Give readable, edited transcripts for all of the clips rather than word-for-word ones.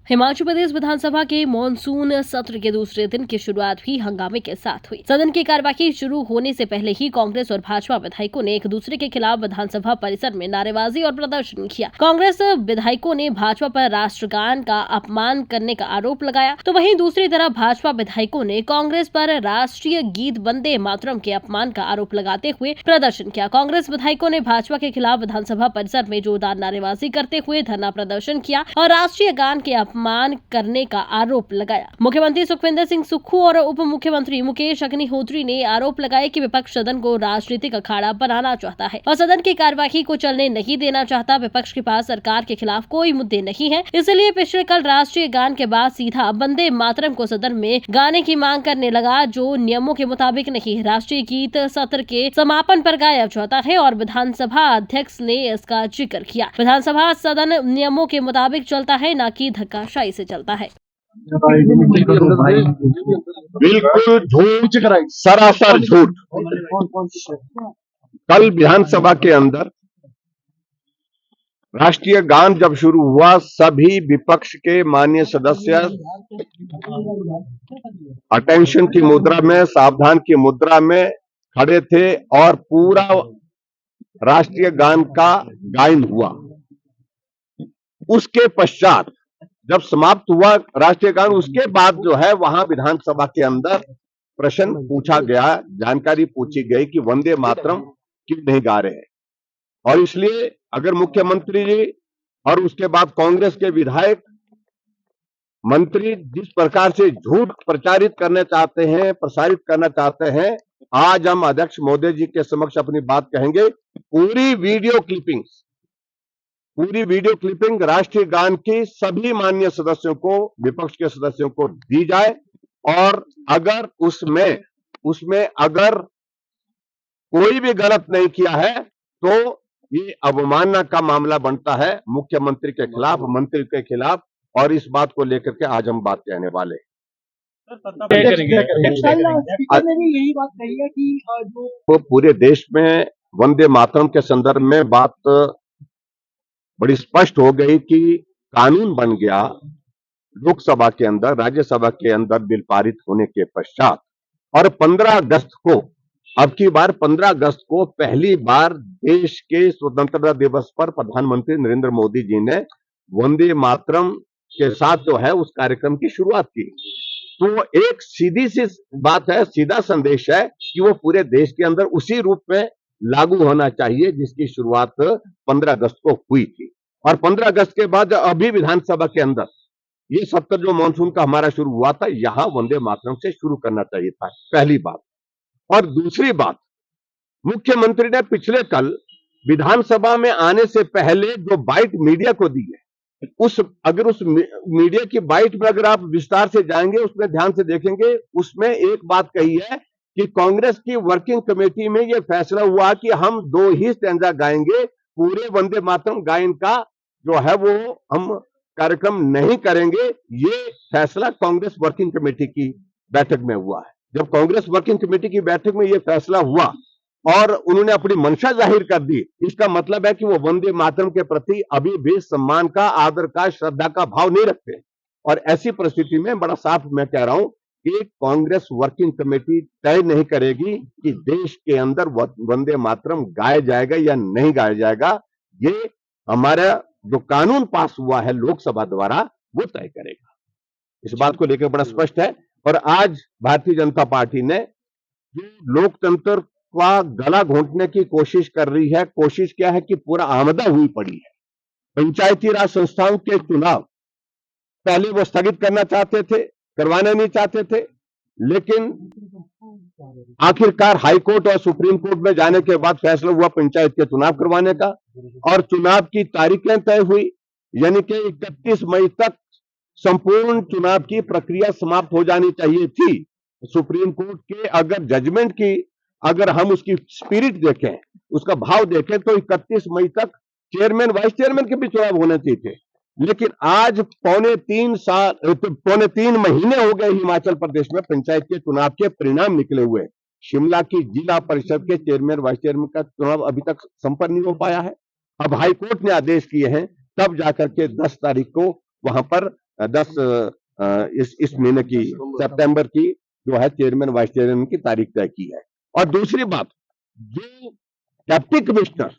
हिमाचल प्रदेश विधानसभा के मॉनसून सत्र के दूसरे दिन की शुरुआत भी हंगामे के साथ हुई। सदन की कार्यवाही शुरू होने से पहले ही कांग्रेस और भाजपा विधायकों ने एक दूसरे के खिलाफ विधानसभा परिसर में नारेबाजी और प्रदर्शन किया। कांग्रेस विधायकों ने भाजपा पर राष्ट्रगान का अपमान करने का आरोप लगाया, तो वहीं दूसरी तरफ भाजपा विधायकों ने कांग्रेस पर राष्ट्रीय गीत वंदे मातरम के अपमान का आरोप लगाते हुए प्रदर्शन किया। कांग्रेस विधायकों ने भाजपा के खिलाफ विधानसभा परिसर में जोरदार नारेबाजी करते हुए धरना प्रदर्शन किया और राष्ट्रीय गान के अपमान करने का आरोप लगाया। मुख्यमंत्री सुखविंदर सिंह सुक्खू और उप मुख्यमंत्री मुकेश अग्निहोत्री ने आरोप लगाया कि विपक्ष सदन को राजनीतिक अखाड़ा बनाना चाहता है और सदन की कार्यवाही को चलने नहीं देना चाहता। विपक्ष के पास सरकार के खिलाफ कोई मुद्दे नहीं है, इसलिए पिछले कल राष्ट्रीय गान के बाद सीधा वंदे मातरम को सदन में गाने की मांग करने लगा, जो नियमों के मुताबिक नहीं। राष्ट्रीय गीत सत्र के समापन पर गाया जाता है और विधानसभा अध्यक्ष ने इसका जिक्र किया। विधानसभा सदन नियमों के मुताबिक चलता है, न कि धक्काशाही से चलता है। बिल्कुल झूठ, सरासर झूठ। कल विधानसभा के अंदर राष्ट्रीय गान जब शुरू हुआ, सभी विपक्ष के माननीय सदस्य अटेंशन की मुद्रा में, सावधान की मुद्रा में खड़े थे और पूरा राष्ट्रीय गान का गायन हुआ। उसके पश्चात जब समाप्त हुआ राष्ट्रीय गान, उसके बाद जो है वहां विधानसभा के अंदर प्रश्न पूछा गया, जानकारी पूछी गई कि वंदे मातरम क्यों नहीं गा रहे हैं। और इसलिए अगर मुख्यमंत्री जी और उसके बाद कांग्रेस के विधायक मंत्री जिस प्रकार से झूठ प्रचारित करना चाहते हैं, प्रसारित करना चाहते हैं, आज हम अध्यक्ष महोदय जी के समक्ष अपनी बात कहेंगे। पूरी वीडियो क्लिपिंग राष्ट्रीय गान की सभी माननीय सदस्यों को, विपक्ष के सदस्यों को दी जाए और अगर उसमें अगर कोई भी गलत नहीं किया है तो ये अवमानना का मामला बनता है मुख्यमंत्री के खिलाफ, मंत्री के खिलाफ, और इस बात को लेकर के आज हम बात कहने वाले। यही बात कही है कि जो पूरे देश में वंदे मातरम के संदर्भ में बात बड़ी स्पष्ट हो गई कि कानून बन गया लोकसभा के अंदर, राज्यसभा के अंदर बिल पारित होने के पश्चात। और 15 अगस्त को, अब की बार 15 अगस्त को पहली बार देश के स्वतंत्रता दिवस पर प्रधानमंत्री नरेंद्र मोदी जी ने वंदे मातरम के साथ जो है उस कार्यक्रम की शुरुआत की। तो एक सीधी सी बात है, सीधा संदेश है कि वो पूरे देश के अंदर उसी रूप में लागू होना चाहिए जिसकी शुरुआत 15 अगस्त को हुई थी। और 15 अगस्त के बाद अभी विधानसभा के अंदर ये सत्र जो मानसून का हमारा शुरू हुआ था, यहां वंदे मातरम से शुरू करना चाहिए था, पहली बात। और दूसरी बात, मुख्यमंत्री ने पिछले कल विधानसभा में आने से पहले जो बाइट मीडिया को दी है, उस मीडिया की बाइट में अगर आप विस्तार से जाएंगे, उसमें ध्यान से देखेंगे, उसमें एक बात कही है कि कांग्रेस की वर्किंग कमेटी में यह फैसला हुआ कि हम 2 ही स्टैंजा गाएंगे, पूरे वंदे मातरम गायन का जो है वो हम कार्यक्रम नहीं करेंगे। ये फैसला कांग्रेस वर्किंग कमेटी की बैठक में हुआ है। जब कांग्रेस वर्किंग कमेटी की बैठक में यह फैसला हुआ और उन्होंने अपनी मंशा जाहिर कर दी, इसका मतलब है कि वो वंदे मातरम के प्रति अभी भी सम्मान का, आदर का, श्रद्धा का भाव नहीं रखते। और ऐसी परिस्थिति में बड़ा साफ मैं कह रहा हूं कि कांग्रेस वर्किंग कमेटी तय नहीं करेगी कि देश के अंदर वंदे मातरम गाया जाएगा या नहीं गाया जाएगा। ये हमारा जो कानून पास हुआ है लोकसभा द्वारा, वो तय करेगा। इस बात को लेकर बड़ा स्पष्ट है। और आज भारतीय जनता पार्टी ने जो लोकतंत्र का गला घोंटने की कोशिश कर रही है, कोशिश क्या है कि पूरा आमदा हुई पड़ी है। पंचायती राज संस्थाओं के चुनाव पहले वो स्थगित करना चाहते थे, करवाना नहीं चाहते थे, लेकिन आखिरकार हाई कोर्ट और सुप्रीम कोर्ट में जाने के बाद फैसला हुआ पंचायत के चुनाव करवाने का, और चुनाव की तारीखें तय हुई, यानी कि 31 मई तक संपूर्ण चुनाव की प्रक्रिया समाप्त हो जानी चाहिए थी। सुप्रीम कोर्ट के अगर जजमेंट की, अगर हम उसकी स्पिरिट देखें, उसका भाव देखें, तो 31 मई तक चेयरमैन, वाइस चेयरमैन के भी चुनाव होने चाहिए थे। लेकिन आज पौने 3 महीने हो गए हिमाचल प्रदेश में पंचायत के चुनाव के परिणाम निकले हुए। शिमला की जिला परिषद के चेयरमैन, वाइस चेयरमैन का चुनाव अभी तक संपन्न नहीं हो पाया है। अब हाईकोर्ट ने आदेश किए हैं, तब जाकर के 10 तारीख को वहां पर इस महीने की सितंबर की जो है चेयरमैन वाइस चेयरमैन की तारीख तय की है। और दूसरी बात, जो डिप्टी कमिश्नर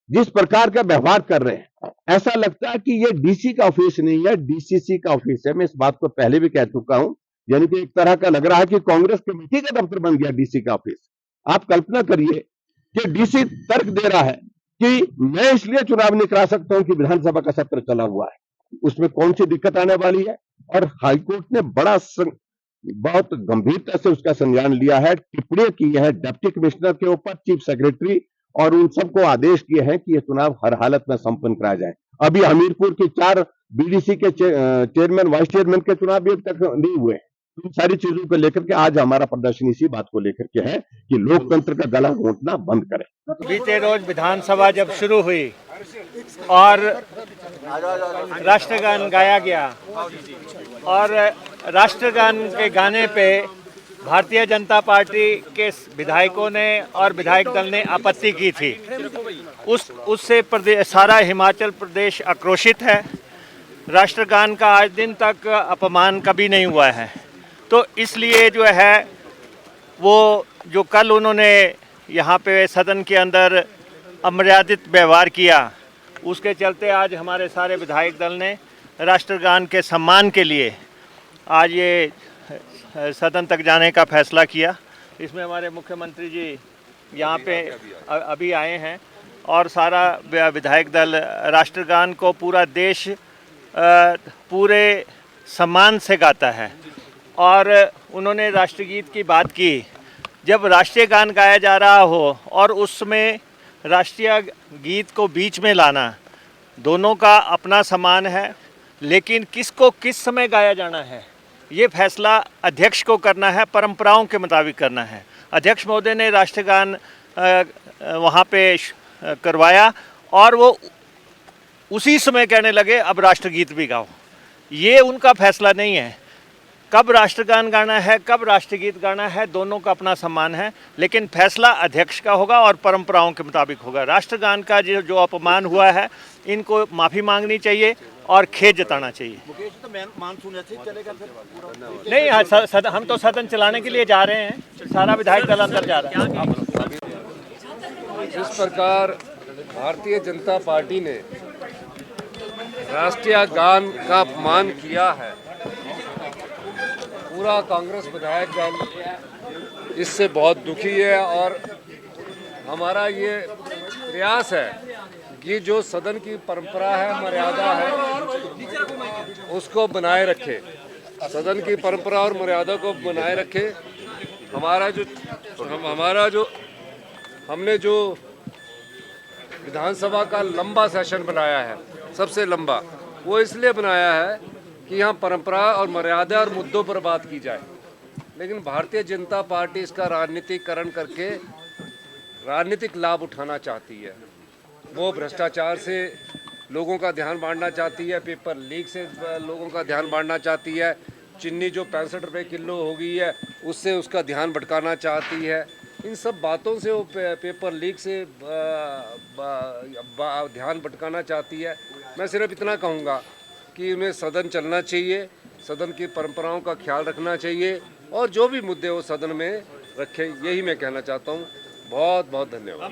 जिस प्रकार का व्यवहार कर रहे हैं, ऐसा लगता है कि ये डीसी का ऑफिस नहीं है, डीसीसी का ऑफिस है। मैं इस बात को पहले भी कह चुका हूं, यानी कि एक तरह का लग रहा है कि कांग्रेस कमेटी का दफ्तर बन गया डीसी का ऑफिस। आप कल्पना करिए कि डीसी तर्क दे रहा है कि मैं इसलिए चुनाव नहीं करा सकता हूं कि विधानसभा का सत्र चला हुआ है, उसमें कौन सी दिक्कत आने वाली है। और हाईकोर्ट ने बहुत गंभीरता से उसका संज्ञान लिया है, टिप्पणियां की है डिप्टी कमिश्नर के ऊपर, चीफ सेक्रेटरी, और उन सबको आदेश किए हैं कि यह चुनाव हर हालत में संपन्न कराया जाए। अभी हमीरपुर की 4 बीडीसी के चेयरमैन वाइस चेयरमैन के चुनाव भी अब तक नहीं हुए। इन सारी चीजों को लेकर के आज हमारा प्रदर्शन इसी बात को लेकर के है कि लोकतंत्र का गला घोंटना बंद करें। बीते रोज विधानसभा जब शुरू हुई और राष्ट्रगान गाया गया और राष्ट्रगान के गाने पे भारतीय जनता पार्टी के विधायकों ने और विधायक दल ने आपत्ति की थी, उससे सारा हिमाचल प्रदेश आक्रोशित है। राष्ट्रगान का आज दिन तक अपमान कभी नहीं हुआ है, तो इसलिए जो है वो जो कल उन्होंने यहाँ पे सदन के अंदर अमर्यादित व्यवहार किया, उसके चलते आज हमारे सारे विधायक दल ने राष्ट्रगान के सम्मान के लिए आज ये सदन तक जाने का फैसला किया। इसमें हमारे मुख्यमंत्री जी यहाँ पे अभी आए हैं और सारा विधायक दल राष्ट्रगान को पूरा देश पूरे सम्मान से गाता है। और उन्होंने राष्ट्रगीत की बात की। जब राष्ट्रीय गान गाया जा रहा हो और उसमें राष्ट्रीय गीत को बीच में लाना, दोनों का अपना सम्मान है, लेकिन किसको किस समय गाया जाना है ये फैसला अध्यक्ष को करना है, परंपराओं के मुताबिक करना है। अध्यक्ष महोदय ने राष्ट्रगान वहाँ पे करवाया और वो उसी समय कहने लगे अब राष्ट्रगीत भी गाओ। ये उनका फैसला नहीं है, कब राष्ट्रगान गाना है कब राष्ट्रगीत गाना है, दोनों का अपना सम्मान है, लेकिन फैसला अध्यक्ष का होगा और परंपराओं के मुताबिक होगा। राष्ट्रगान का जो अपमान हुआ है, इनको माफ़ी मांगनी चाहिए और खेद जताना चाहिए। नहीं, हम तो सदन चलाने के लिए जा रहे हैं, सारा विधायक दल अंदर जा रहा है। जिस प्रकार भारतीय जनता पार्टी ने राष्ट्रीय गान का अपमान किया है, पूरा कांग्रेस विधायक दल इससे बहुत दुखी है और हमारा ये प्रयास है कि जो सदन की परंपरा है, मर्यादा है, उसको बनाए रखे, सदन की परंपरा और मर्यादा को बनाए रखे। हमने जो विधानसभा का लंबा सेशन बनाया है, सबसे लंबा, वो इसलिए बनाया है कि यहाँ परंपरा और मर्यादा और मुद्दों पर बात की जाए। लेकिन भारतीय जनता पार्टी इसका राजनीतिकरण करके राजनीतिक लाभ उठाना चाहती है। वो भ्रष्टाचार से लोगों का ध्यान बांटना चाहती है, पेपर लीक से लोगों का ध्यान बांटना चाहती है, चीनी जो 65 रुपये किलो हो गई है उससे उसका ध्यान भटकाना चाहती है। इन सब बातों से वो पेपर लीक से ध्यान भटकाना चाहती है। मैं सिर्फ इतना कहूँगा कि उन्हें सदन चलना चाहिए, सदन की परंपराओं का ख्याल रखना चाहिए और जो भी मुद्दे वो सदन में रखें, यही मैं कहना चाहता हूँ। बहुत बहुत धन्यवाद।